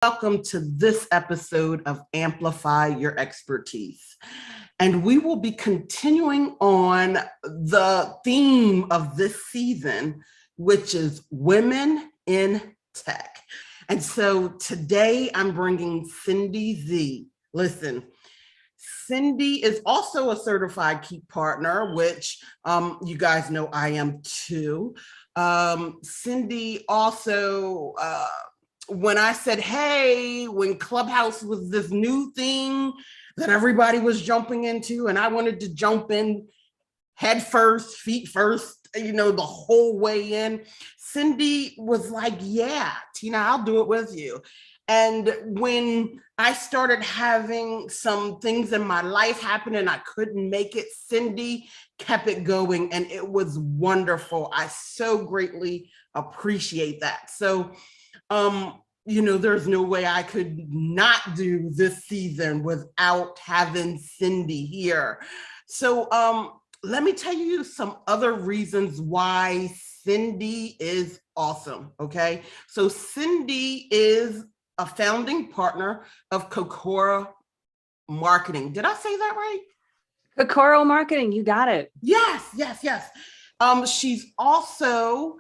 Welcome to this episode of Amplify Your Expertise. And we will be continuing on the theme of this season, which is women in tech. And so today I'm bringing Cindy Z. Listen, Cindy is also a certified Keap partner, which you guys know I am too. Cindy also, when I said, hey, when Clubhouse was this new thing that everybody was jumping into, and I wanted to jump in head first, feet first, the whole way in, Cindy was like, yeah, Tina, I'll do it with you. And when I started having some things in my life happen and I couldn't make it, Cindy kept it going, and it was wonderful. I so greatly appreciate that. So, there's no way I could not do this season without having Cindy here. So let me tell you some other reasons why Cindy is awesome, okay? So Cindy is a founding partner of Kokora Marketing. Did I say that right? Kokoro Marketing, you got it. Yes. She's also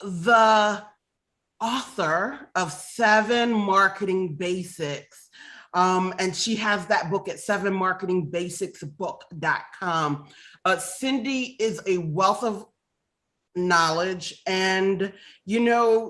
the author of 7 Marketing Basics. And she has that book at 7marketingbasicsbook.com. Cindy is a wealth of knowledge, and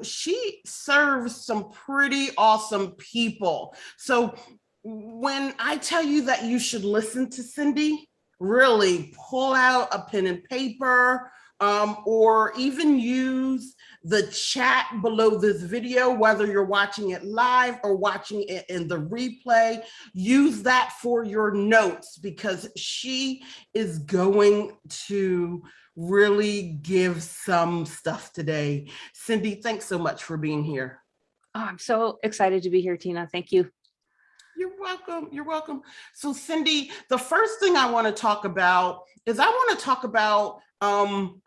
she serves some pretty awesome people. So when I tell you that you should listen to Cindy, really pull out a pen and paper, or even use the chat below this video, whether you're watching it live or watching it in the replay. Use that for your notes, because she is going to really give some stuff today. Cindy, thanks so much for being here. Oh, I'm so excited to be here, Tina. Thank you. You're welcome. You're welcome. So Cindy, the first thing I want to talk about is I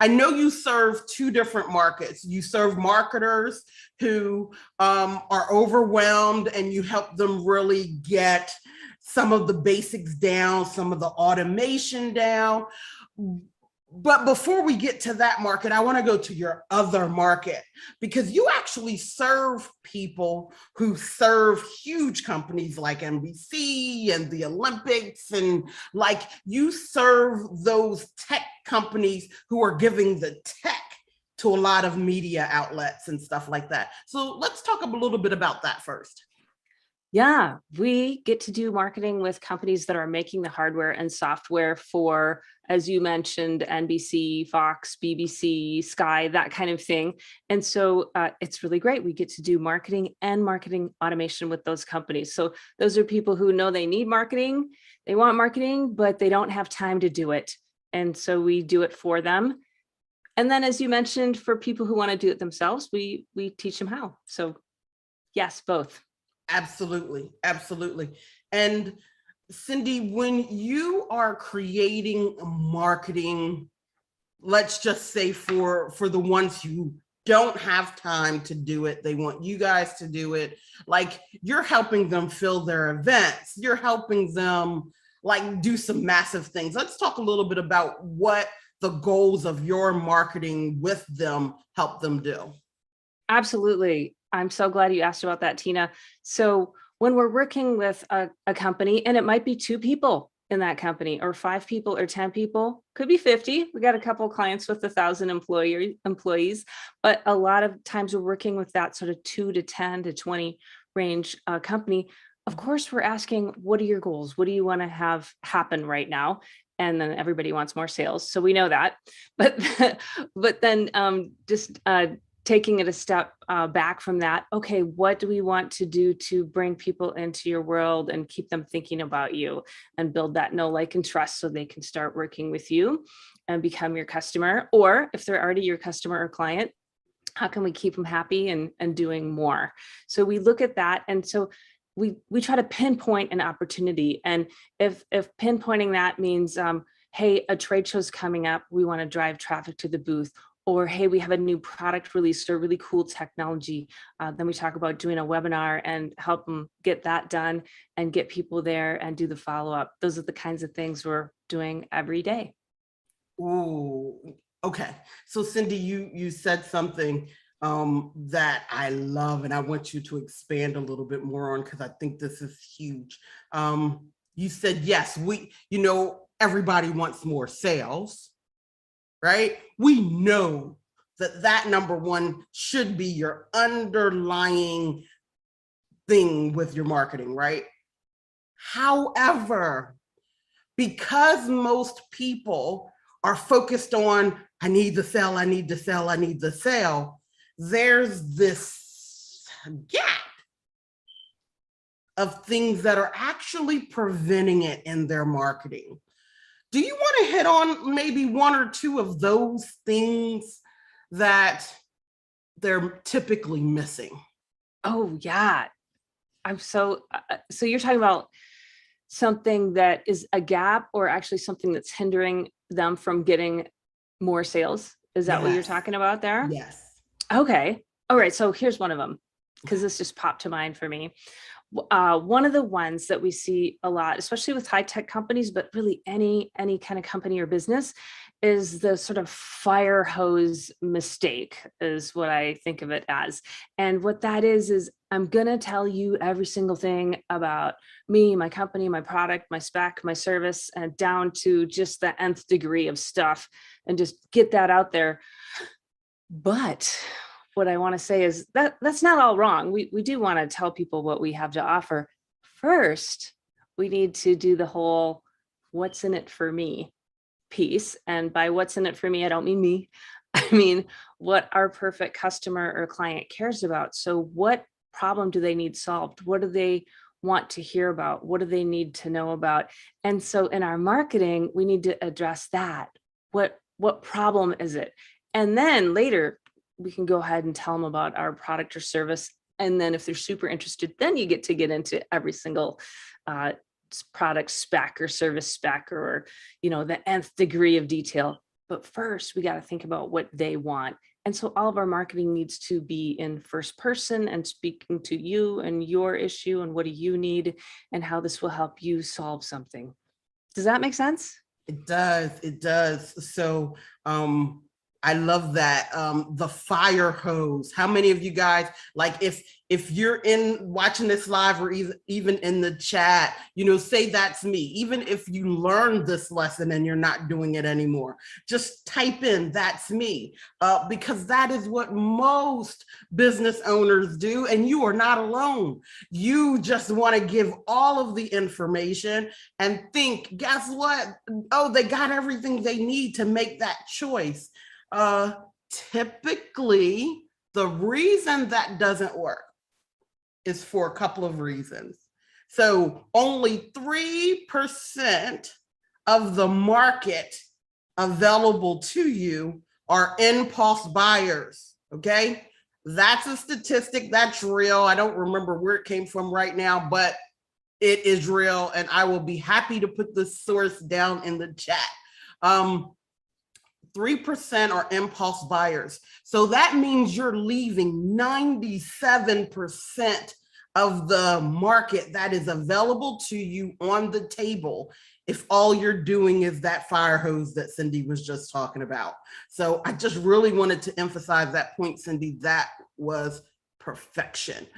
know you serve 2 different markets. You serve marketers who are overwhelmed, and you help them really get some of the basics down, some of the automation down. But before we get to that market, I want to go to your other market, because you actually serve people who serve huge companies like NBC and the Olympics, and like you serve those tech companies who are giving the tech to a lot of media outlets and stuff like that. So let's talk a little bit about that first. Yeah, we get to do marketing with companies that are making the hardware and software for, as you mentioned, NBC, Fox, BBC, Sky, that kind of thing. And so it's really great. We get to do marketing and marketing automation with those companies. So those are people who know they need marketing, they want marketing, but they don't have time to do it. And so we do it for them. And then, as you mentioned, for people who want to do it themselves, we teach them how. So yes, both. Absolutely. And Cindy, when you are creating marketing, let's just say for the ones who don't have time to do it, they want you guys to do it, like you're helping them fill their events, you're helping them like do some massive things. Let's talk a little bit about what the goals of your marketing with them help them do. Absolutely. I'm so glad you asked about that, Tina. So when we're working with a company, and it might be 2 people in that company, or 5 people, or 10 people, could be 50. We got a couple of clients with 1,000 employees, but a lot of times we're working with that sort of 2 to 10 to 20 range company. Of course, we're asking, what are your goals? What do you want to have happen right now? And then everybody wants more sales. So we know that, but then taking it a step back from that, okay, what do we want to do to bring people into your world and keep them thinking about you, and build that know, like, and trust so they can start working with you and become your customer? Or if they're already your customer or client, how can we keep them happy and doing more? So we look at that. And so we try to pinpoint an opportunity. And if pinpointing that means, hey, a trade show's coming up, we want to drive traffic to the booth, or hey, we have a new product release or really cool technology. Then we talk about doing a webinar and help them get that done and get people there and do the follow-up. Those are the kinds of things we're doing every day. Ooh, okay. So Cindy, you said something that I love, and I want you to expand a little bit more on, because I think this is huge. You said, yes, everybody wants more sales, right? We know that number one should be your underlying thing with your marketing, right? However, because most people are focused on, I need to sell, I need to sell, I need to sell, there's this gap of things that are actually preventing it in their marketing. Do you want to hit on maybe one or two of those things that they're typically missing? Oh yeah. So you're talking about something that is a gap, or actually something that's hindering them from getting more sales? Is that what you're talking about there? Yes. Okay. All right. So here's one of them, because this just popped to mind for me. One of the ones that we see a lot, especially with high tech companies, but really any kind of company or business, is the sort of fire hose mistake, is what I think of it as. And what that is I'm going to tell you every single thing about me, my company, my product, my spec, my service, and down to just the nth degree of stuff, and just get that out there. But what I want to say is that that's not all wrong. We do want to tell people what we have to offer. First, we need to do the whole what's in it for me piece. And by what's in it for me, I don't mean me. I mean what our perfect customer or client cares about. So what problem do they need solved? What do they want to hear about? What do they need to know about? And so in our marketing, we need to address that. What problem is it? And then later, we can go ahead and tell them about our product or service. And then if they're super interested, then you get into every single product spec or service spec, or, the nth degree of detail. But first, we got to think about what they want. And so all of our marketing needs to be in first person and speaking to you and your issue and what do you need and how this will help you solve something. Does that make sense? It does. It does. So I love that. The fire hose. How many of you guys, like if you're in watching this live or even in the chat, say that's me. Even if you learned this lesson and you're not doing it anymore, just type in that's me, because that is what most business owners do. And you are not alone. You just want to give all of the information and think, guess what? Oh, they got everything they need to make that choice. Typically, the reason that doesn't work is for a couple of reasons. So only 3% of the market available to you are impulse buyers, okay? That's a statistic, that's real. I don't remember where it came from right now, but it is real, and I will be happy to put the source down in the chat. 3% are impulse buyers. So that means you're leaving 97% of the market that is available to you on the table if all you're doing is that fire hose that Cindy was just talking about. So I just really wanted to emphasize that point, Cindy. That was perfection.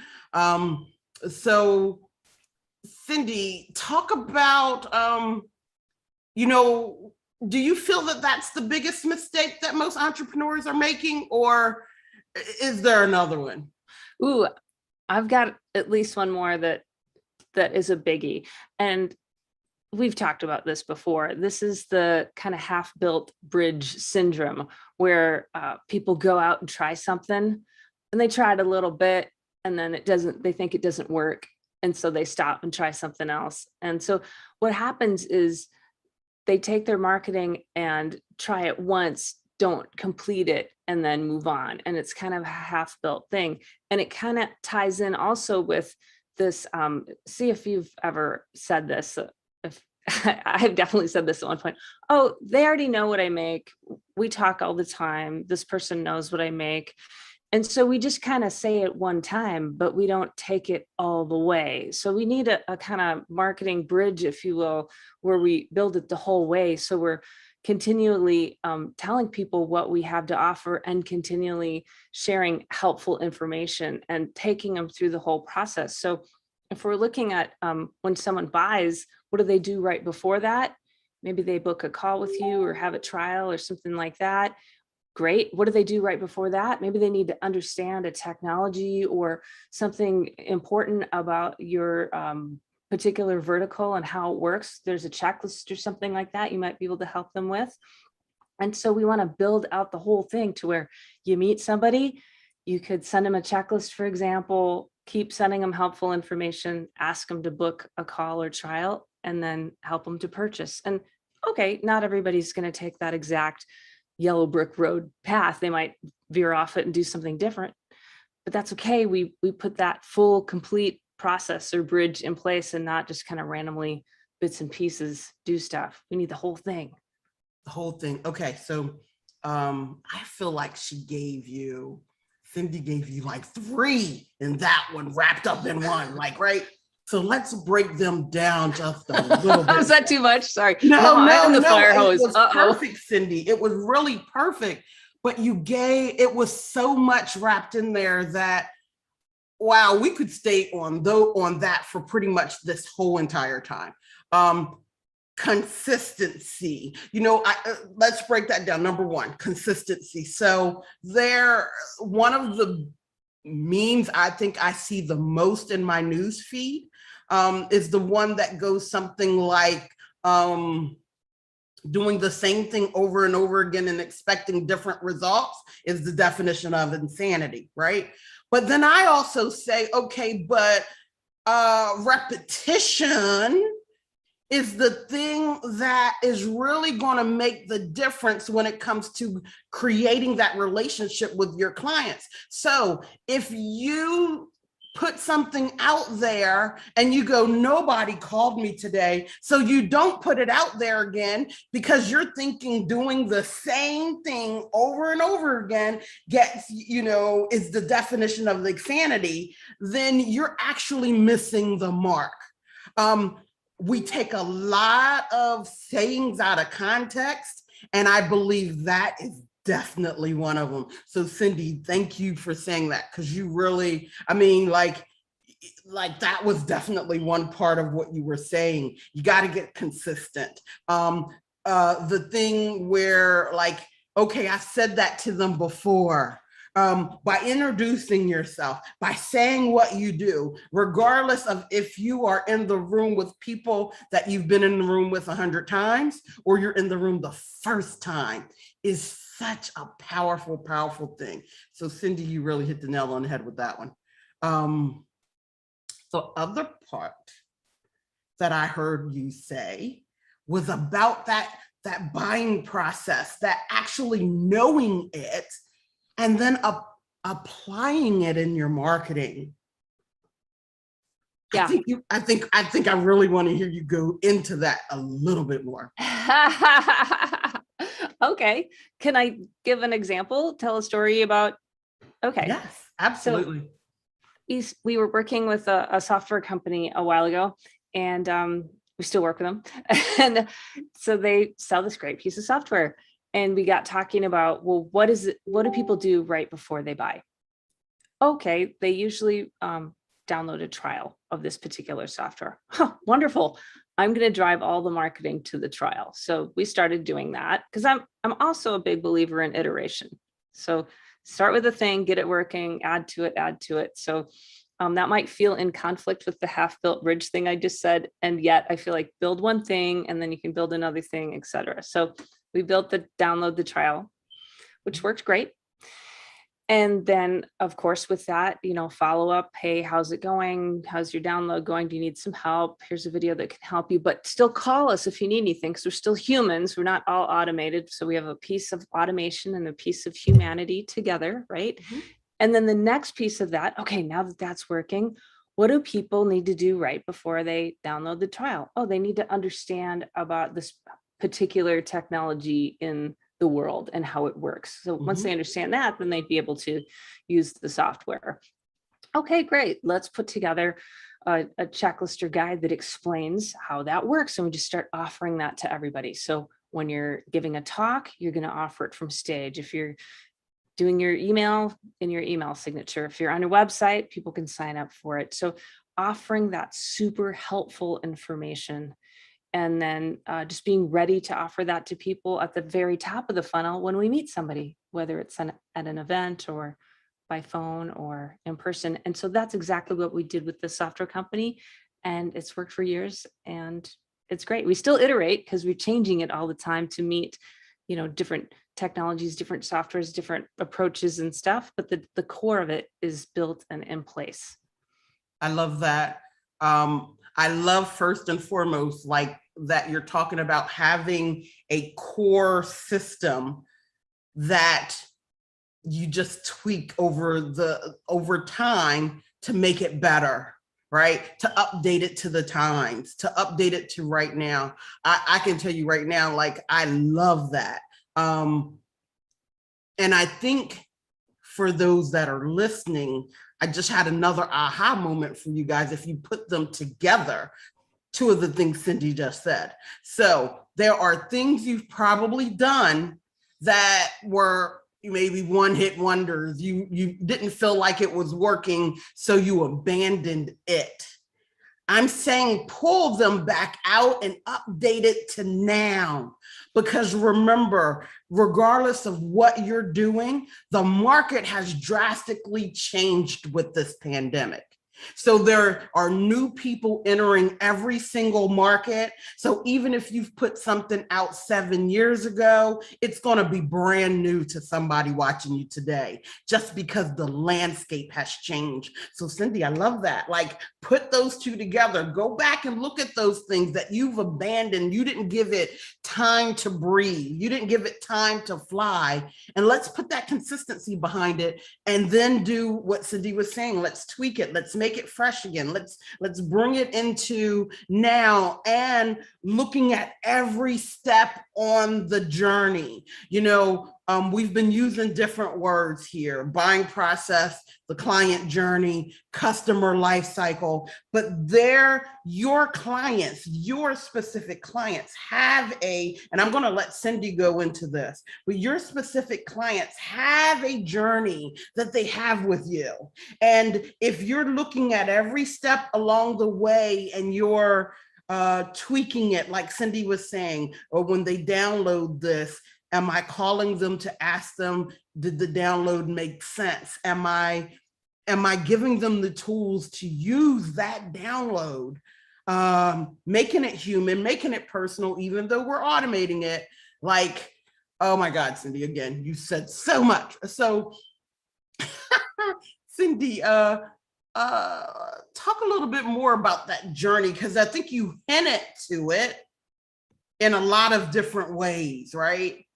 So Cindy, talk about, do you feel that that's the biggest mistake that most entrepreneurs are making, or is there another one? Ooh, I've got at least one more that is a biggie. And we've talked about this before. This is the kind of half-built bridge syndrome, where people go out and try something and they try it a little bit and then they think it doesn't work. And so they stop and try something else. And so what happens is they take their marketing and try it once, don't complete it, and then move on. And it's kind of a half-built thing. And it kind of ties in also with this, see if you've ever said this, I've definitely said this at one point. Oh, they already know what I make. We talk all the time. This person knows what I make. And so we just kind of say it one time, but we don't take it all the way. So we need a kind of marketing bridge, if you will, where we build it the whole way. So we're continually telling people what we have to offer and continually sharing helpful information and taking them through the whole process. So if we're looking at when someone buys, what do they do right before that? Maybe they book a call with you or have a trial or something like that. Great. What do they do right before that? Maybe they need to understand a technology or something important about your particular vertical and how it works. There's a checklist or something like that you might be able to help them with. And so we want to build out the whole thing to where you meet somebody, you could send them a checklist, for example, keep sending them helpful information, ask them to book a call or trial, and then help them to purchase. And okay, not everybody's going to take that exact yellow brick road path. They might veer off it and do something different, but that's okay. We put that full complete process or bridge in place and not just kind of randomly bits and pieces do stuff. We need the whole thing. The whole thing. Okay, so I feel like Cindy gave you like 3 in that one wrapped up in one, like, right? So let's break them down just a little bit. Was that too much? Sorry. No, the fire hose. It was perfect, Cindy. It was really perfect. But it was so much wrapped in there that, wow, we could stay on that for pretty much this whole entire time. Consistency. Let's break that down. Number 1, consistency. So one of the memes I think I see the most in my news feed is the one that goes something like doing the same thing over and over again and expecting different results is the definition of insanity, right? But then I also say, okay, but repetition is the thing that is really going to make the difference when it comes to creating that relationship with your clients. So if you put something out there and you go, nobody called me today, so you don't put it out there again because you're thinking doing the same thing over and over again is the definition of insanity, then you're actually missing the mark. We take a lot of sayings out of context, and I believe that is definitely one of them. So Cindy, thank you for saying that, because you really, like that was definitely one part of what you were saying. You got to get consistent. The thing where okay, I said that to them before. By introducing yourself, by saying what you do, regardless of if you are in the room with people that you've been in the room with 100 times, or you're in the room the first time, is such a powerful, powerful thing. So Cindy, you really hit the nail on the head with that one. The other part that I heard you say was about that buying process, that actually knowing it, and then applying it in your marketing. Yeah. I think I really want to hear you go into that a little bit more. Okay. Can I give an example? Tell a story about, okay. Yes, absolutely. So we were working with a software company a while ago, and we still work with them. And so they sell this great piece of software. And we got talking about, well, what do people do right before they buy? Okay, they usually download a trial of this particular software. Wonderful. I'm going to drive all the marketing to the trial. So we started doing that because I'm also a big believer in iteration. So start with a thing, get it working, add to it. So that might feel in conflict with the half-built bridge thing I just said. And yet I feel like build one thing and then you can build another thing, etc. So we built the download the trial, which worked great. And then, of course, with that, follow up. Hey, how's it going? How's your download going? Do you need some help? Here's a video that can help you, but still call us if you need anything, because we're still humans. We're not all automated. So we have a piece of automation and a piece of humanity together, right? Mm-hmm. And then the next piece of that, okay, now that that's working, what do people need to do right before they download the trial? Oh, they need to understand about this particular technology in the world and how it works. So once they understand that, then they'd be able to use the software. Okay, great. Let's put together a checklist or guide that explains how that works. And we just start offering that to everybody. So when you're giving a talk, you're going to offer it from stage. If you're doing your email in your email signature, if you're on your website, people can sign up for it. So offering that super helpful information, and then just being ready to offer that to people at the very top of the funnel when we meet somebody, whether it's at an event or by phone or in person. And so that's exactly what we did with the software company. And it's worked for years and it's great. We still iterate because we're changing it all the time to meet, different technologies, different softwares, different approaches and stuff. But the core of it is built and in place. I love that. I love first and foremost, like that you're talking about having a core system that you just tweak over time to make it better, right? To update it to the times, to update it to right now. I can tell you right now, like, I love that. And I think for those that are listening, I just had another aha moment for you guys if you put them together, two of the things Cindy just said. So there are things you've probably done that were maybe one-hit wonders. You didn't feel like it was working, so you abandoned it. I'm saying pull them back out and update it to now. Because remember, regardless of what you're doing, the market has drastically changed with this pandemic. So there are new people entering every single market. So even if you've put something out 7 years ago, it's going to be brand new to somebody watching you today, just because the landscape has changed. So Cindy, I love that. Like, put those two together. Go back and look at those things that you've abandoned. You didn't give it time to breathe. You didn't give it time to fly. And let's put that consistency behind it, and then do what Cindy was saying. Let's tweak it. Let's make it fresh again. Let's bring it into now, and looking at every step on the journey. We've been using different words here: buying process, the client journey, customer life cycle. But your clients, your specific clients have and I'm going to let Cindy go into this, but your specific clients have a journey that they have with you. And if you're looking at every step along the way and you're tweaking it, like Cindy was saying, or when they download this, am I calling them to ask them, did the download make sense? Am I giving them the tools to use that download? Making it human, making it personal, even though we're automating it. Like, oh my God, Cindy, again, you said so much. So Cindy, talk a little bit more about that journey, because I think you hinted to it in a lot of different ways, right?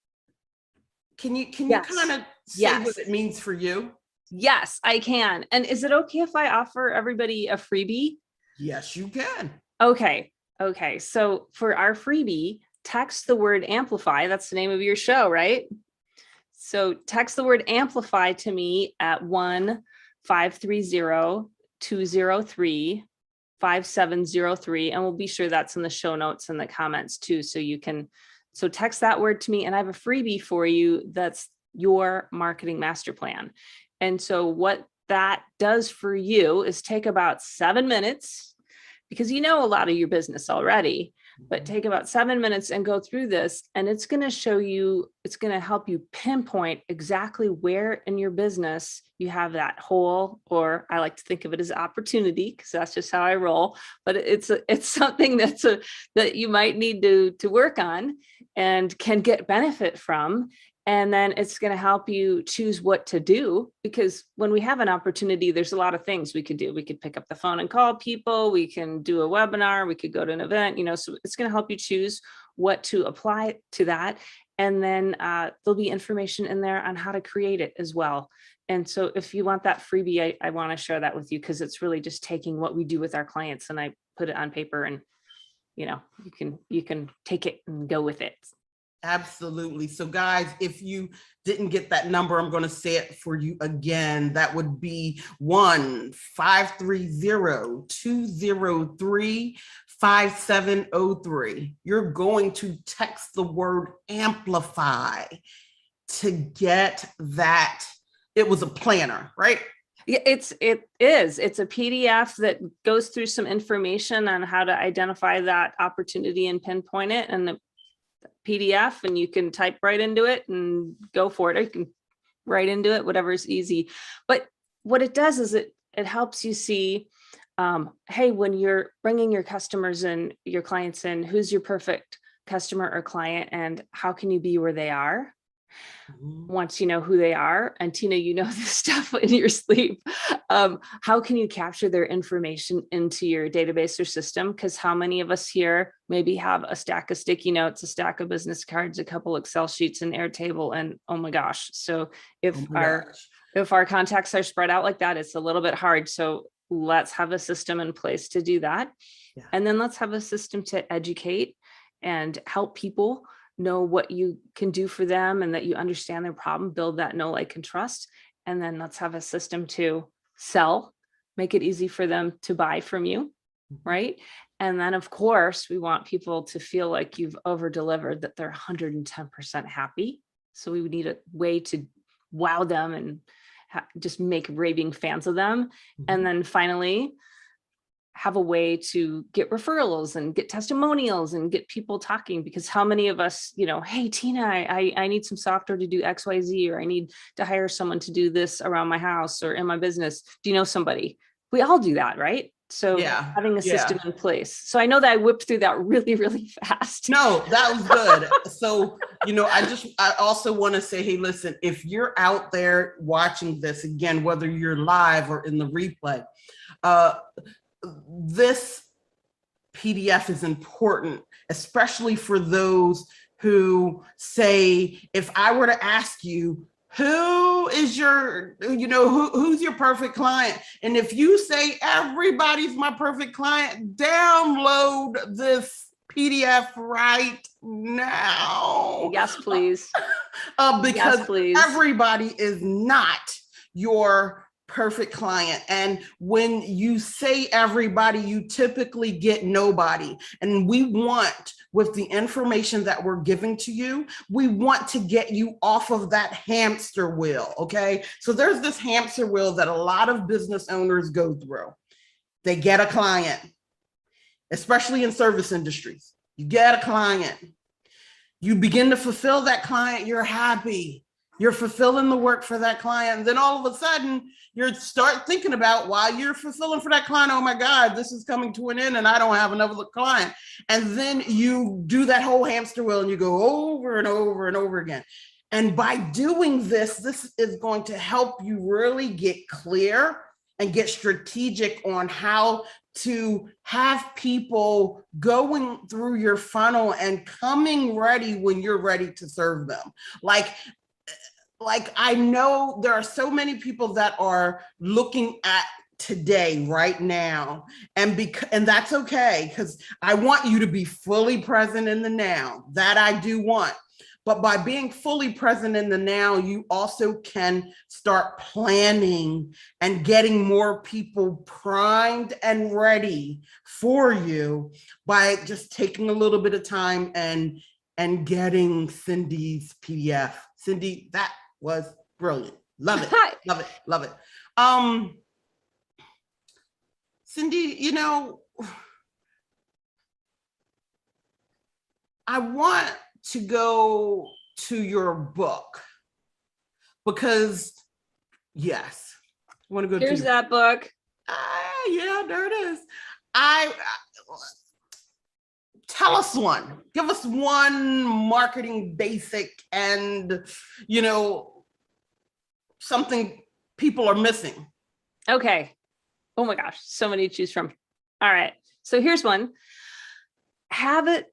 Can you Yes. kind of say what it means for you? Yes, I can. And is it okay if I offer everybody a freebie? Yes, you can. Okay. So for our freebie, text the word Amplify. That's the name of your show, right? So text the word Amplify to me at 1-530-203-5703. And we'll be sure that's in the show notes and the comments too. So text that word to me, and I have a freebie for you. That's your marketing master plan. And so what that does for you is take about 7 minutes, because you know a lot of your business already, but take about 7 minutes and go through this, and it's going to show you, it's going to help you pinpoint exactly where in your business you have that hole, or I like to think of it as opportunity, because that's just how I roll. But it's something that you might need to work on and can get benefit from. And then it's going to help you choose what to do, because when we have an opportunity, there's a lot of things we could do. We could pick up the phone and call people. We can do a webinar. We could go to an event, so it's going to help you choose what to apply to that. And then there'll be information in there on how to create it as well. And so if you want that freebie, I want to share that with you, because it's really just taking what we do with our clients and I put it on paper, and you can take it and go with it. Absolutely. So guys, if you didn't get that number, I'm going to say it for you again. That would be 1-530-203-5703. You're going to text the word amplify to get that. It was a planner, right? Yeah, it is. It's a PDF that goes through some information on how to identify that opportunity and pinpoint it, and the PDF, and you can type right into it and go for it. Or you can write into it, whatever is easy. But what it does is it helps you see, hey, when you're bringing your customers in, your clients in, who's your perfect customer or client, and how can you be where they are? Once you know who they are, and Tina, you know this stuff in your sleep, how can you capture their information into your database or system? Because how many of us here maybe have a stack of sticky notes, a stack of business cards, a couple Excel sheets, an Airtable, and oh my gosh. So if our contacts are spread out like that, it's a little bit hard. So let's have a system in place to do that. Yeah. And then let's have a system to educate and help people know what you can do for them, and that you understand their problem, build that know, like, and trust. And then let's have a system to sell, make it easy for them to buy from you, right? And then of course, we want people to feel like you've over delivered, that they're 110% happy. So we would need a way to wow them and just make raving fans of them. And then finally, have a way to get referrals and get testimonials and get people talking. Because how many of us, hey, Tina, I need some software to do XYZ, or I need to hire someone to do this around my house or in my business. Do you know somebody? We all do that, right? So having a system in place. So I know that I whipped through that really, really fast. No, that was good. So, I also want to say, hey, listen, if you're out there watching this, again, whether you're live or in the replay, this PDF is important, especially for those who say, if I were to ask you, who is your, who's your perfect client? And if you say everybody's my perfect client, download this PDF right now. Yes, please. Because everybody is not your perfect client. And when you say everybody, you typically get nobody. And we want, with the information that we're giving to you, we want to get you off of that hamster wheel, okay? So there's this hamster wheel that a lot of business owners go through. They get a client, especially in service industries. You get a client, you begin to fulfill that client, you're happy. You're fulfilling the work for that client. And then all of a sudden, you start thinking about, while you're fulfilling for that client, oh my God, this is coming to an end and I don't have another client. And then you do that whole hamster wheel and you go over and over and over again. And by doing this is going to help you really get clear and get strategic on how to have people going through your funnel and coming ready when you're ready to serve them. Like I know there are so many people that are looking at today, right now, and that's okay, because I want you to be fully present in the now. That I do want. But by being fully present in the now, you also can start planning and getting more people primed and ready for you by just taking a little bit of time and getting Cindy's PDF. Cindy, that was brilliant. Love it. Love it. Love it. Cindy, I want to go to your book because, yes, I want to go. Here's that book. Yeah, there it is. Tell us one. Give us one marketing basic and, something people are missing. Okay. Oh my gosh, so many to choose from. All right. So here's one. Have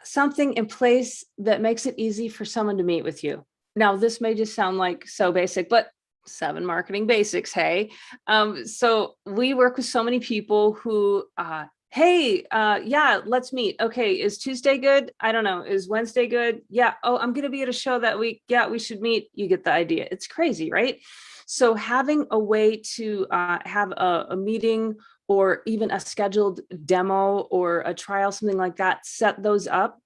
something in place that makes it easy for someone to meet with you. Now, this may just sound like so basic, but 7 marketing basics. Hey, so we work with so many people who, hey, yeah, let's meet. Okay, is Tuesday good? I don't know. Is Wednesday good? Yeah. Oh, I'm going to be at a show that week. Yeah, we should meet. You get the idea. It's crazy, right? So having a way to have a meeting or even a scheduled demo or a trial, something like that, set those up.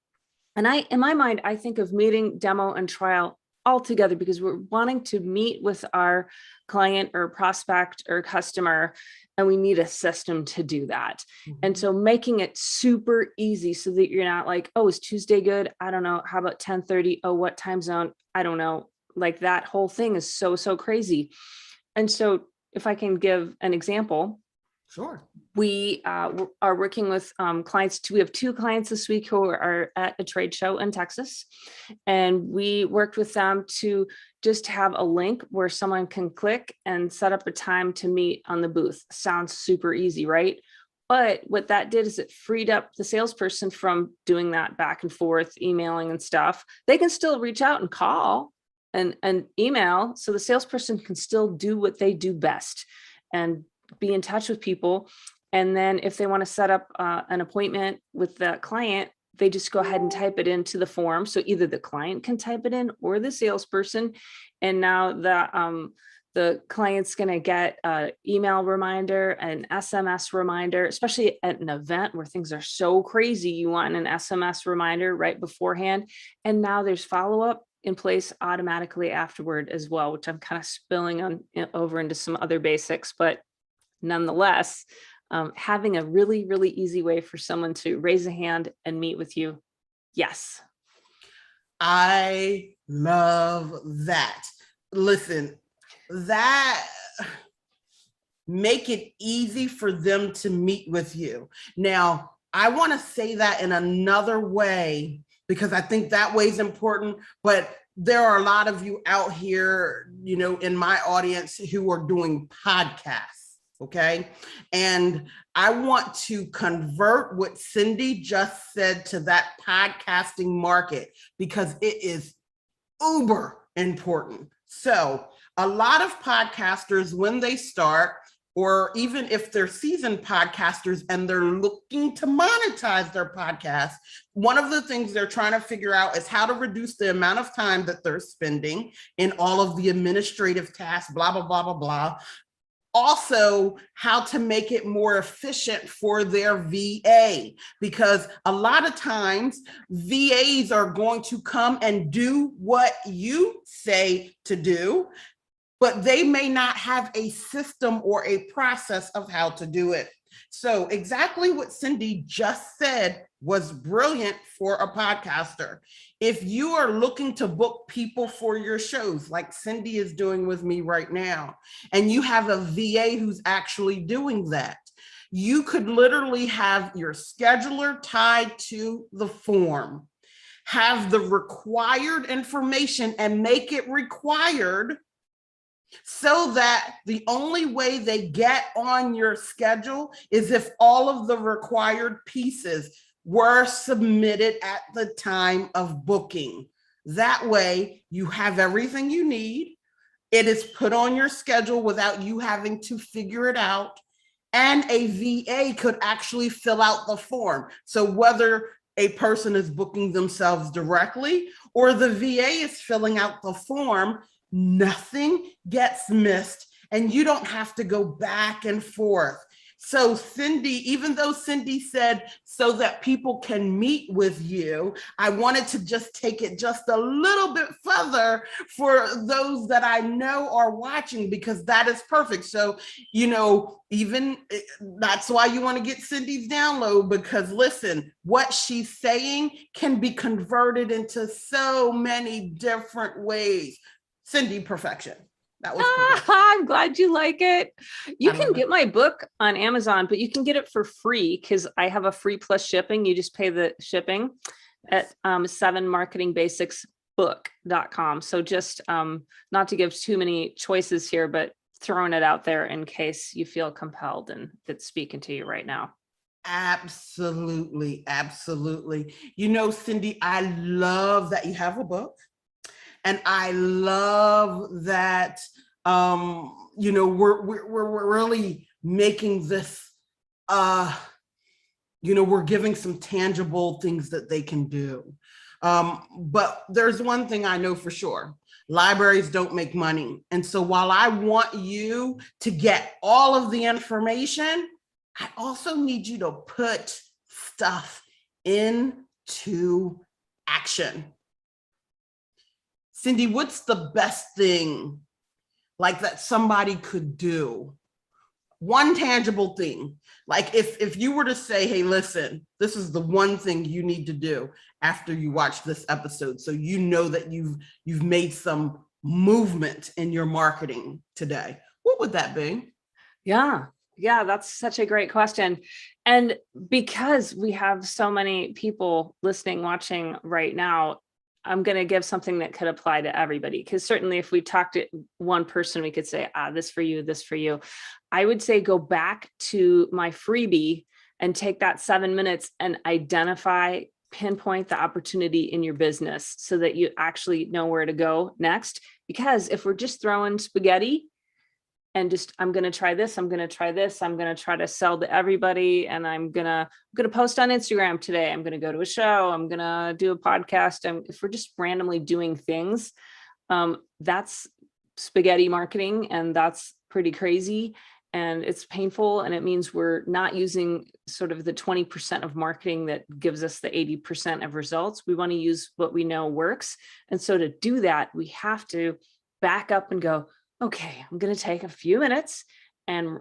And in my mind, I think of meeting, demo, and trial all together because we're wanting to meet with our client or prospect or customer, and we need a system to do that. And so making it super easy so that you're not like, oh, is Tuesday good? I don't know. How about 10:30? Oh, what time zone? I don't know. Like that whole thing is so crazy. And so if I can give an example, Sure. we are working with clients. We have 2 clients this week who are at a trade show in Texas. And we worked with them to just have a link where someone can click and set up a time to meet on the booth. Sounds super easy, right? But what that did is it freed up the salesperson from doing that back and forth, emailing and stuff. They can still reach out and call and email. So the salesperson can still do what they do best and be in touch with people. And then if they want to set up an appointment with the client, they just go ahead and type it into the form. So either the client can type it in or the salesperson. And now the client's going to get an email reminder, an SMS reminder, especially at an event where things are so crazy. You want an SMS reminder right beforehand. And now there's follow-up in place automatically afterward as well, which I'm kind of spilling on over into some other basics, but nonetheless, having a really easy way for someone to raise a hand and meet with you. Yes. I love that. Listen, that make it easy for them to meet with you. Now, I want to say that in another way, because I think that way is important, but there are a lot of you out here, you know, in my audience who are doing podcasts, okay? And I want to convert what Cindy just said to that podcasting market because it is uber important. So a lot of podcasters, when they start, or even if they're seasoned podcasters and they're looking to monetize their podcast, one of the things they're trying to figure out is how to reduce the amount of time that they're spending in all of the administrative tasks, blah, blah, blah, blah, blah. Also, how to make it more efficient for their VA, because a lot of times VAs are going to come and do what you say to do, but they may not have a system or a process of how to do it. So exactly what Cindy just said was brilliant for a podcaster. If you are looking to book people for your shows, like Cindy is doing with me right now, and you have a VA who's actually doing that, you could literally have your scheduler tied to the form, have the required information and make it required so that the only way they get on your schedule is if all of the required pieces were submitted at the time of booking. That way you have everything you need. It is put on your schedule without you having to figure it out. And a VA could actually fill out the form. So whether a person is booking themselves directly or the VA is filling out the form, nothing gets missed and you don't have to go back and forth. So Cindy, even though Cindy said so that people can meet with you, I wanted to just take it just a little bit further for those that I know are watching, because that is perfect. So, you know, even that's why you want to get Cindy's download, because listen, what she's saying can be converted into so many different ways. Cindy, perfection. That was perfection. I'm glad you like it. You can get my book on Amazon, but you can get it for free because I have a free plus shipping. You just pay the shipping at 7marketingbasicsbook.com. So just not to give too many choices here, but throwing it out there in case you feel compelled and it's speaking to you right now. Absolutely. Absolutely. You know, Cindy, I love that you have a book. And I love that we're really making this, we're giving some tangible things that they can do. But there's one thing I know for sure. Libraries don't make money. And so while I want you to get all of the information, I also need you to put stuff into action. Cindy, what's the best thing like that somebody could do? One tangible thing, like if you were to say, hey, listen, this is the one thing you need to do after you watch this episode, so you know that you've made some movement in your marketing today, what would that be? Yeah, that's such a great question. And because we have so many people listening, watching right now, I'm going to give something that could apply to everybody. Because certainly if we talked to one person, we could say, this for you, this for you. I would say go back to my freebie and take that 7 minutes and pinpoint the opportunity in your business so that you actually know where to go next. Because if we're just throwing spaghetti and just, I'm going to try this, I'm going to try this, I'm going to try to sell to everybody, and I'm going to post on Instagram today, I'm going to go to a show, I'm going to do a podcast. And if we're just randomly doing things, that's spaghetti marketing, and that's pretty crazy, and it's painful, and it means we're not using sort of the 20% of marketing that gives us the 80% of results. We want to use what we know works. And so to do that, we have to back up and go, okay, I'm going to take a few minutes and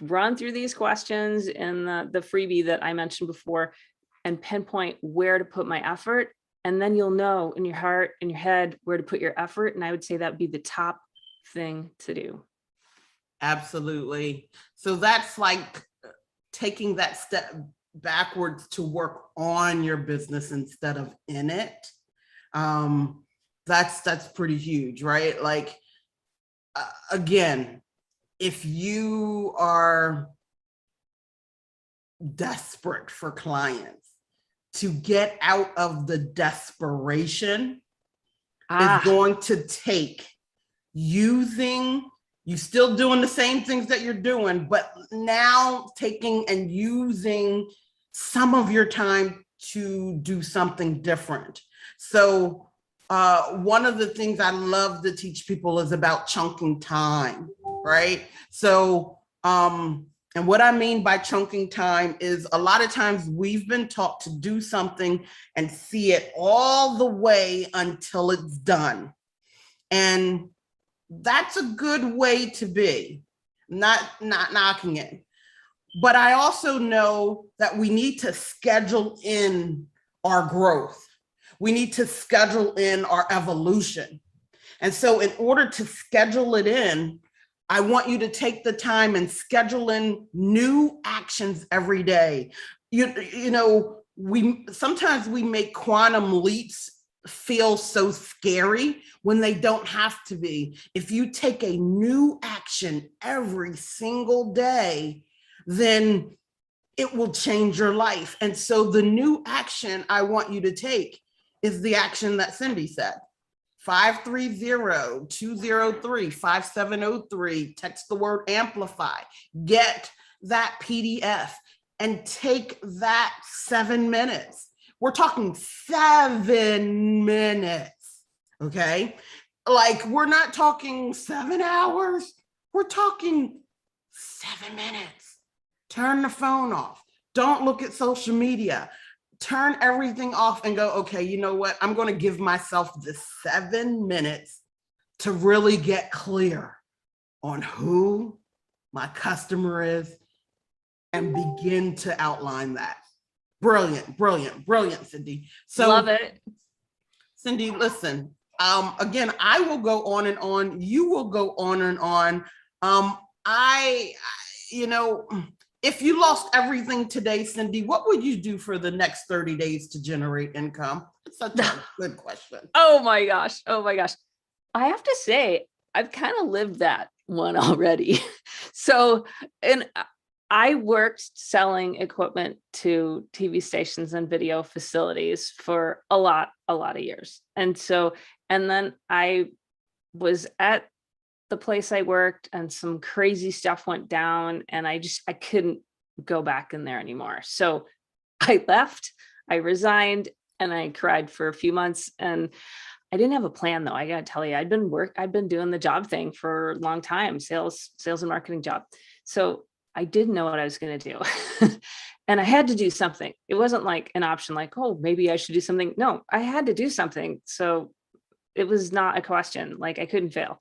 run through these questions in the freebie that I mentioned before and pinpoint where to put my effort. And then you'll know in your heart, in your head, where to put your effort. And I would say that would be the top thing to do. Absolutely. So that's like taking that step backwards to work on your business instead of in it. That's pretty huge, right? Like, again, if you are desperate for clients, to get out of the desperation is going to take you still doing the same things that you're doing, but now taking and using some of your time to do something different. So one of the things I love to teach people is about chunking time, right? So, and what I mean by chunking time is a lot of times we've been taught to do something and see it all the way until it's done. And that's a good way to be, not knocking it. But I also know that we need to schedule in our growth. We need to schedule in our evolution. And so in order to schedule it in, I want you to take the time and schedule in new actions every day. Sometimes we make quantum leaps feel so scary when they don't have to be. If you take a new action every single day, then it will change your life. And so the new action I want you to take is the action that Cindy said. 530-203-5703, text the word Amplify, get that PDF and take that 7 minutes. We're talking 7 minutes, okay? Like, we're not talking 7 hours, we're talking 7 minutes. Turn the phone off. Don't look at social media. Turn everything off and go, okay, you know what? I'm going to give myself this 7 minutes to really get clear on who my customer is and begin to outline that. Brilliant, brilliant, brilliant, Cindy. So love it. Cindy, listen, again, I will go on and on. You will go on and on. If you lost everything today, Cindy, what would you do for the next 30 days to generate income? It's such a good question. Oh my gosh. I have to say, I've kind of lived that one already. So, and I worked selling equipment to TV stations and video facilities for a lot of years. And then I was at the place I worked and some crazy stuff went down and I couldn't go back in there anymore. So I left, I resigned, and I cried for a few months. And I didn't have a plan though. I gotta tell you, I'd been doing the job thing for a long time, sales and marketing job. So I didn't know what I was gonna do. And I had to do something. It wasn't like an option like, oh, maybe I should do something. No, I had to do something. So it was not a question, like I couldn't fail.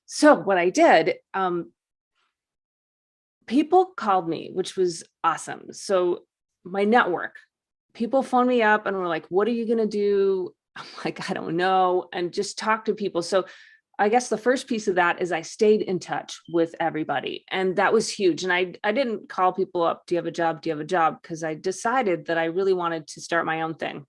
So what I did, people called me, which was awesome. So my network, people phoned me up and were like, what are you going to do? I'm like, I don't know. And just talk to people. So I guess the first piece of that is I stayed in touch with everybody. And that was huge. And I didn't call people up. Do you have a job? Do you have a job? Because I decided that I really wanted to start my own thing.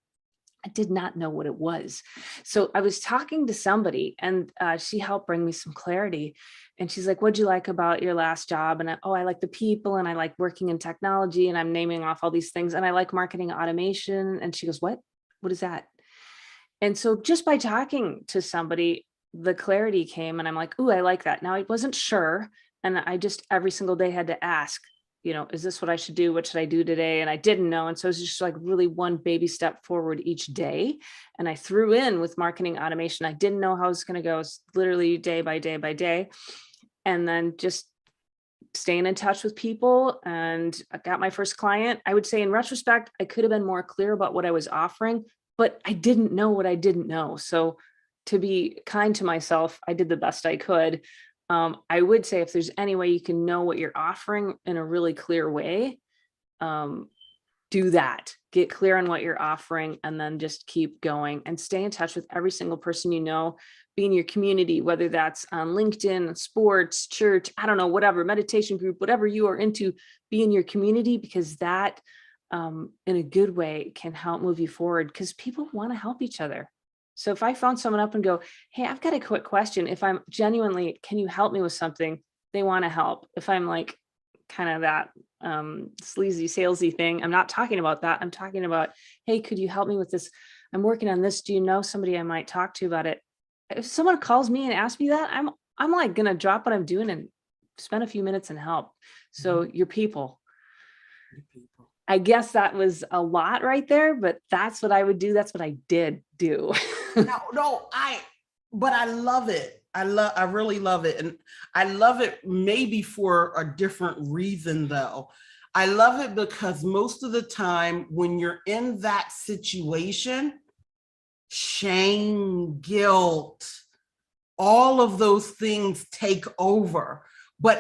I did not know what it was. So I was talking to somebody and she helped bring me some clarity. And she's like, what'd you like about your last job? And I like the people and I like working in technology and I'm naming off all these things and I like marketing automation. And she goes, what is that? And so just by talking to somebody, the clarity came and I'm like, ooh, I like that. Now I wasn't sure. And I just every single day had to ask, is this what I should do? What should I do today? And I didn't know. And so it was just like really one baby step forward each day. And I threw in with marketing automation. I didn't know how it was going to go. It's literally day by day by day. And then just staying in touch with people. And I got my first client. I would say in retrospect, I could have been more clear about what I was offering, but I didn't know what I didn't know. So to be kind to myself, I did the best I could. I would say if there's any way you can know what you're offering in a really clear way, do that. Get clear on what you're offering and then just keep going and stay in touch with every single person you know, be in your community, whether that's on LinkedIn, sports, church, I don't know, whatever, meditation group, whatever you are into, be in your community because that in a good way can help move you forward because people want to help each other. So if I phone someone up and go, hey, I've got a quick question. If I'm genuinely, can you help me with something? They want to help. If I'm like kind of that sleazy, salesy thing, I'm not talking about that. I'm talking about, hey, could you help me with this? I'm working on this. Do you know somebody I might talk to about it? If someone calls me and asks me that, I'm like going to drop what I'm doing and spend a few minutes and help. So your people. I guess that was a lot right there, but that's what I would do. That's what I did do. But I love it. I really love it. And I love it maybe for a different reason though. I love it because most of the time when you're in that situation, shame, guilt, all of those things take over. But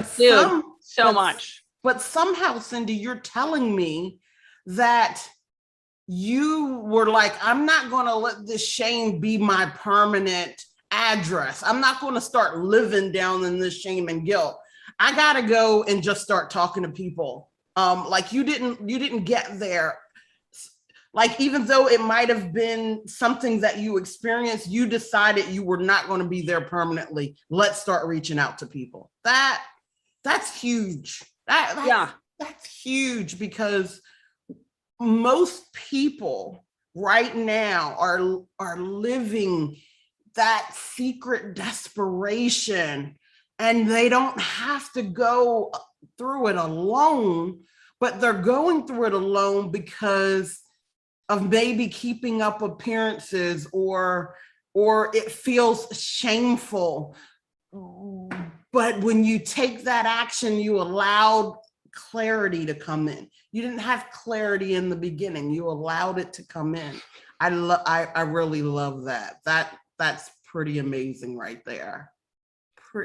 But somehow, Cindy, you're telling me that you were like, I'm not going to let this shame be my permanent address. I'm not going to start living down in this shame and guilt. I got to go and just start talking to people. Like you didn't get there. Like, even though it might have been something that you experienced, you decided you were not going to be there permanently. Let's start reaching out to people. That's huge. That's huge because most people right now are living that secret desperation and they don't have to go through it alone, but they're going through it alone because of maybe keeping up appearances or it feels shameful. But when you take that action, you allowed clarity to come in. You didn't have clarity in the beginning. You allowed it to come in. I really love that. That's pretty amazing right there.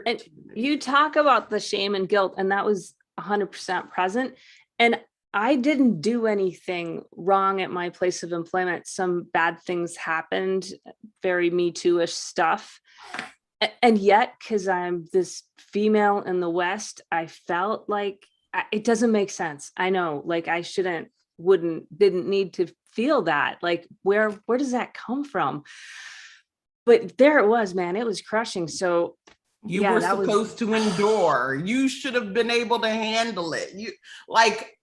And you talk about the shame and guilt, and that was 100% present. And I didn't do anything wrong at my place of employment. Some bad things happened, very Me Too-ish stuff. And yet, because I'm this female in the West, I felt like it doesn't make sense. I know, like I didn't need to feel that. Like, where does that come from? But there it was, man, it was crushing. So you were supposed to endure. You should have been able to handle it.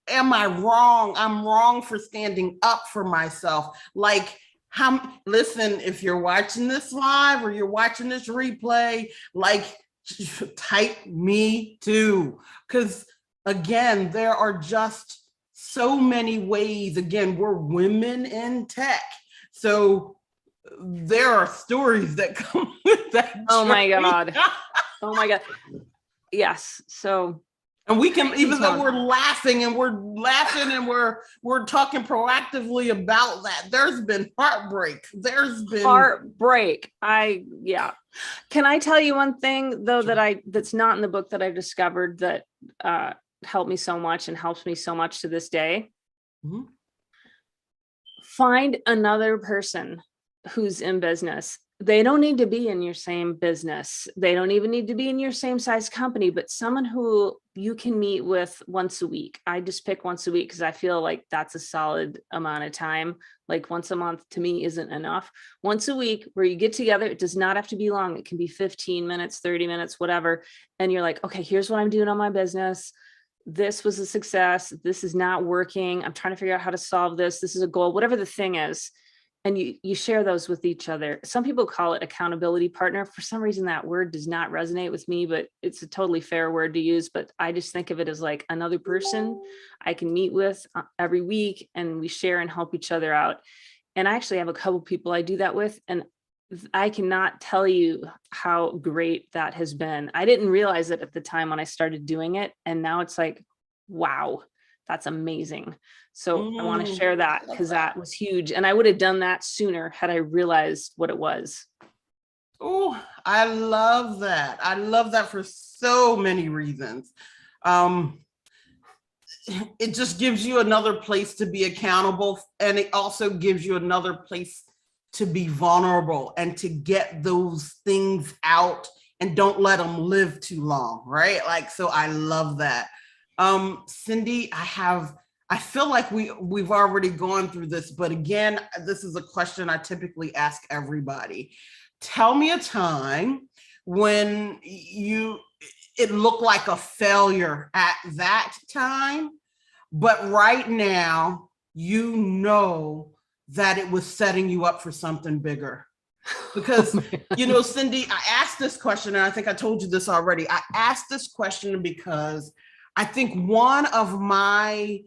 Am I wrong? I'm wrong for standing up for myself. Listen, if you're watching this live or you're watching this replay, Type me too. Because again, there are just so many ways. Again, we're women in tech. So there are stories that come with that. Oh my God. Oh my God. Yes. So, and we can, even though we're laughing and we're talking proactively about that, there's been heartbreak. There's been heartbreak. Yeah. Can I tell you one thing though, that's not in the book that I've discovered that helped me so much and helps me so much to this day? Mm-hmm. Find another person who's in business. They don't need to be in your same business. They don't even need to be in your same size company, but someone who you can meet with once a week. I just pick once a week because I feel like that's a solid amount of time. Like once a month to me isn't enough. Once a week where you get together, it does not have to be long. It can be 15 minutes, 30 minutes, whatever. And you're like, okay, here's what I'm doing on my business. This was a success. This is not working. I'm trying to figure out how to solve this. This is a goal, whatever the thing is. And you share those with each other. Some people call it accountability partner. For some reason, that word does not resonate with me, but it's a totally fair word to use. But I just think of it as like another person I can meet with every week, and we share and help each other out. And I actually have a couple people I do that with, and I cannot tell you how great that has been. I didn't realize it at the time when I started doing it. And now it's like, wow, that's amazing. So I want to share that because that was huge. And I would have done that sooner had I realized what it was. Oh, I love that. I love that for so many reasons. It just gives you another place to be accountable. And it also gives you another place to be vulnerable and to get those things out and don't let them live too long, right? Like, so I love that. Cindy, I feel like we've already gone through this, but again, this is a question I typically ask everybody. Tell me a time when it looked like a failure at that time, but right now, you know that it was setting you up for something bigger. Because, Cindy, I asked this question, and I think I told you this already. I asked this question because I think one of my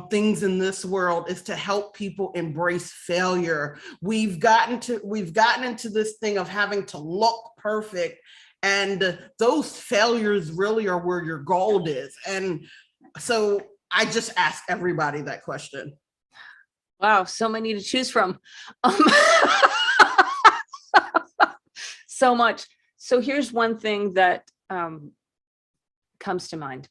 things in this world is to help people embrace failure. We've gotten into this thing of having to look perfect, and those failures really are where your gold is. And so I just ask everybody that question. Wow, so many to choose from. So much. So here's one thing that comes to mind.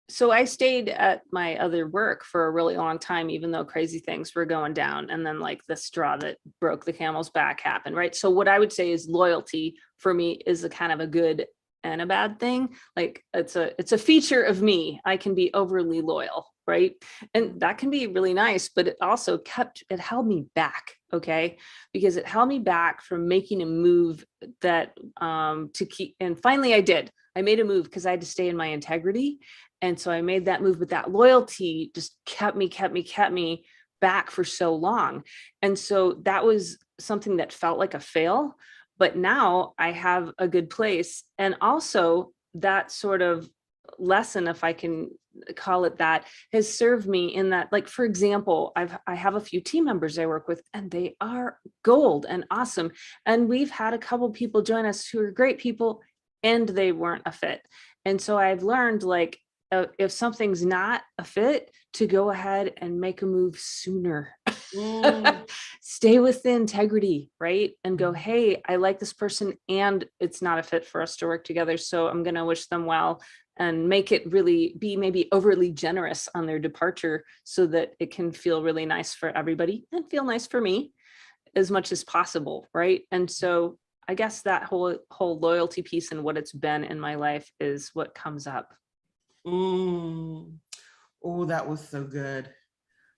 So I stayed at my other work for a really long time, even though crazy things were going down. And then like the straw that broke the camel's back happened, right? So what I would say is loyalty for me is a kind of a good and a bad thing. Like it's a feature of me. I can be overly loyal, right? And that can be really nice, but it also it held me back, okay? Because it held me back from making a move that to keep, and finally I did. I made a move because I had to stay in my integrity. And so I made that move, but that loyalty just kept me back for so long. And so that was something that felt like a fail, but now I have a good place. And also that sort of lesson, if I can call it that, has served me in that, like, for example, I have a few team members I work with, and they are gold and awesome. And we've had a couple people join us who are great people, and they weren't a fit. And so I've learned, like, if something's not a fit, to go ahead and make a move sooner. Stay with the integrity, right? And go, hey, I like this person and it's not a fit for us to work together. So I'm going to wish them well and make it really be maybe overly generous on their departure so that it can feel really nice for everybody and feel nice for me as much as possible, right? And so I guess that whole loyalty piece and what it's been in my life is what comes up. Oh, that was so good.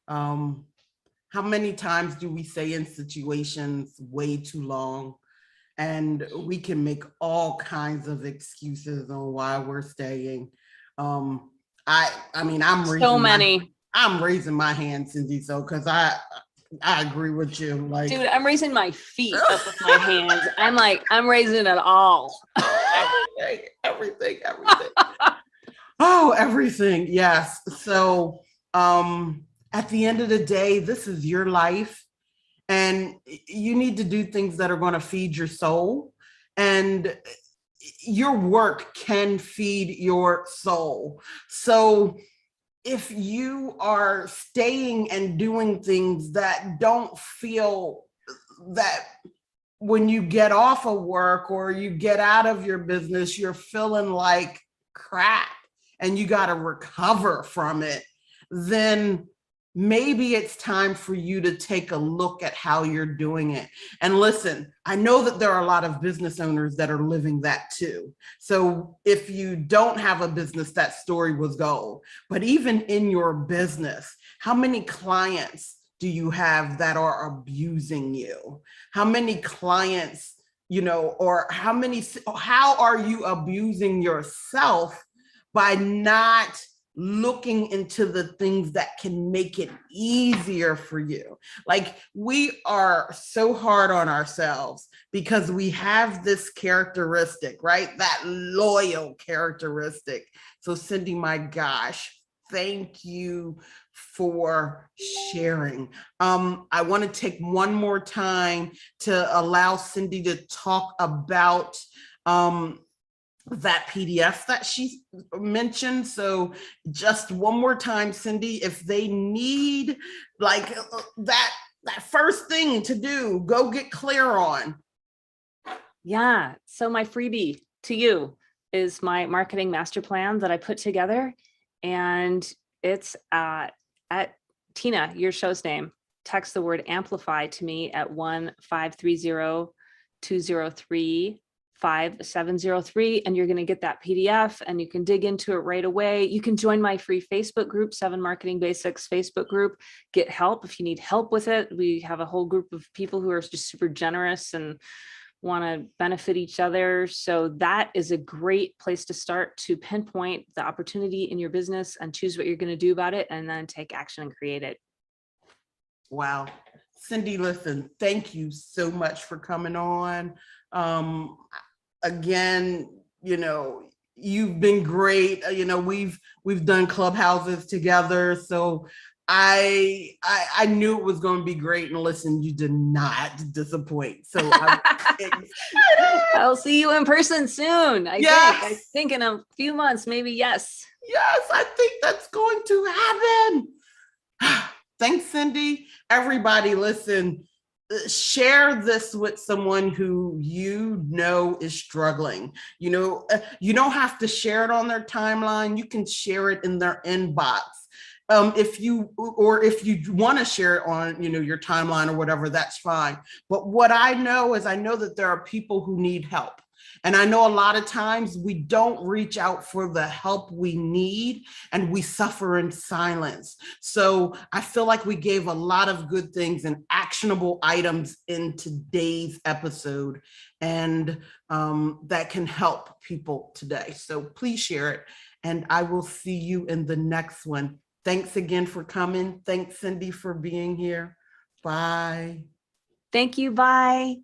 How many times do we say in situations way too long, and we can make all kinds of excuses on why we're staying. I mean, I'm raising so many. I'm raising my hand, Cindy. So, because I agree with you. Like, dude, I'm raising my feet up with my hands. I'm raising it all. everything. Oh, everything. Yes. So, at the end of the day, this is your life, and you need to do things that are going to feed your soul, and your work can feed your soul. So if you are staying and doing things that don't feel that when you get off of work or you get out of your business, you're feeling like crap and you got to recover from it, then maybe it's time for you to take a look at how you're doing it. And listen, I know that there are a lot of business owners that are living that too. So if you don't have a business, that story was gold. But even in your business, how many clients do you have that are abusing you? How many clients, or how are you abusing yourself by not looking into the things that can make it easier for you? Like, we are so hard on ourselves because we have this characteristic, right? That loyal characteristic. So Cindy, my gosh, thank you for sharing. I want to take one more time to allow Cindy to talk about that PDF that she mentioned. So just one more time, Cindy, if they need like that first thing to do, go get clear on. Yeah. So my freebie to you is my marketing master plan that I put together. And it's at Tina, your show's name. Text the word Amplify to me at 1-530-203-5703, and you're going to get that PDF and you can dig into it right away. You can join my free Facebook group, 7 Marketing Basics Facebook group. Get help if you need help with it. We have a whole group of people who are just super generous and want to benefit each other. So that is a great place to start to pinpoint the opportunity in your business and choose what you're going to do about it, and then take action and create it. Wow. Cindy, listen, thank you so much for coming on. Again, you've been great. We've done clubhouses together. So I knew it was going to be great, and listen, you did not disappoint. So I'll see you in person soon. I think in a few months, maybe. Yes, I think that's going to happen. Thanks, Cindy. Everybody, listen, share this with someone who is struggling. You don't have to share it on their timeline. You can share it in their inbox. If you want to share it on, your timeline or whatever, that's fine. But what I know that there are people who need help. And I know a lot of times we don't reach out for the help we need, and we suffer in silence. So I feel like we gave a lot of good things and actionable items in today's episode, and that can help people today. So please share it, and I will see you in the next one. Thanks again for coming. Thanks, Cindy, for being here. Bye. thank you. Bye.